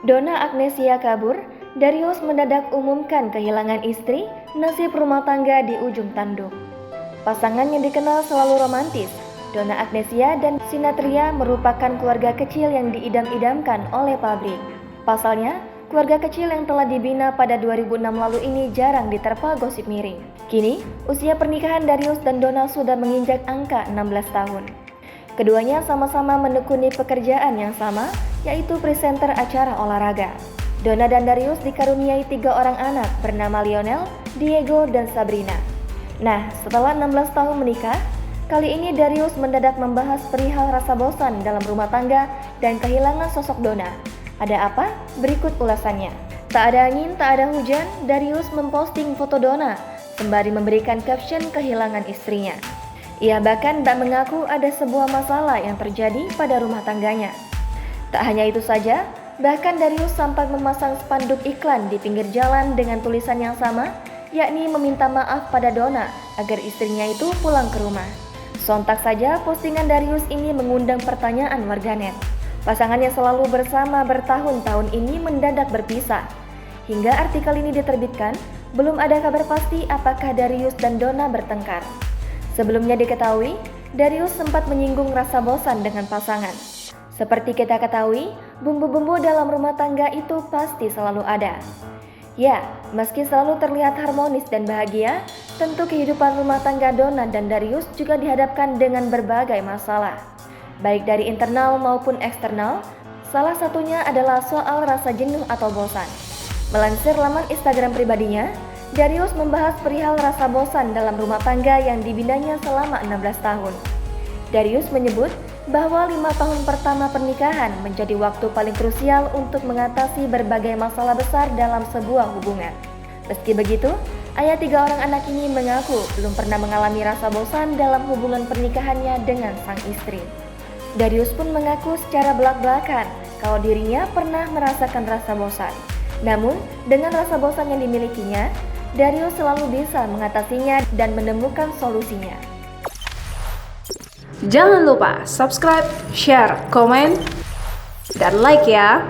Donna Agnesia kabur, Darius mendadak umumkan kehilangan istri, nasib rumah tangga di ujung tanduk. Pasangan yang dikenal selalu romantis, Donna Agnesia dan Sinathrya merupakan keluarga kecil yang diidam-idamkan oleh publik. Pasalnya, keluarga kecil yang telah dibina pada 2006 lalu ini jarang diterpa gosip miring. Kini, usia pernikahan Darius dan Donna sudah menginjak angka 16 tahun. Keduanya sama-sama menekuni pekerjaan yang sama, yaitu presenter acara olahraga. Donna dan Darius dikaruniai 3 orang anak bernama Lionel, Diego, dan Sabrina. Nah, setelah 16 tahun menikah, kali ini Darius mendadak membahas perihal rasa bosan dalam rumah tangga dan kehilangan sosok Donna. Ada apa? Berikut ulasannya. Tak ada angin, tak ada hujan, Darius memposting foto Donna sembari memberikan caption kehilangan istrinya. Ia bahkan tak mengaku ada sebuah masalah yang terjadi pada rumah tangganya. Tak hanya itu saja, bahkan Darius sampai memasang spanduk iklan di pinggir jalan dengan tulisan yang sama, yakni meminta maaf pada Donna agar istrinya itu pulang ke rumah. Sontak saja postingan Darius ini mengundang pertanyaan warganet. Pasangan yang selalu bersama bertahun-tahun ini mendadak berpisah. Hingga artikel ini diterbitkan, belum ada kabar pasti apakah Darius dan Donna bertengkar. Sebelumnya diketahui, Darius sempat menyinggung rasa bosan dengan pasangan. Seperti kita ketahui, bumbu-bumbu dalam rumah tangga itu pasti selalu ada. Ya, meski selalu terlihat harmonis dan bahagia, tentu kehidupan rumah tangga Donna dan Darius juga dihadapkan dengan berbagai masalah. Baik dari internal maupun eksternal, salah satunya adalah soal rasa jenuh atau bosan. Melansir laman Instagram pribadinya, Darius membahas perihal rasa bosan dalam rumah tangga yang dibinanya selama 16 tahun. Darius menyebut bahwa 5 tahun pertama pernikahan menjadi waktu paling krusial untuk mengatasi berbagai masalah besar dalam sebuah hubungan. Meski begitu, ayah 3 orang anak ini mengaku belum pernah mengalami rasa bosan dalam hubungan pernikahannya dengan sang istri. Darius pun mengaku secara belak-belakan kalau dirinya pernah merasakan rasa bosan. Namun, dengan rasa bosan yang dimilikinya, Darius selalu bisa mengatasinya dan menemukan solusinya. Jangan lupa subscribe, share, komen, dan like ya!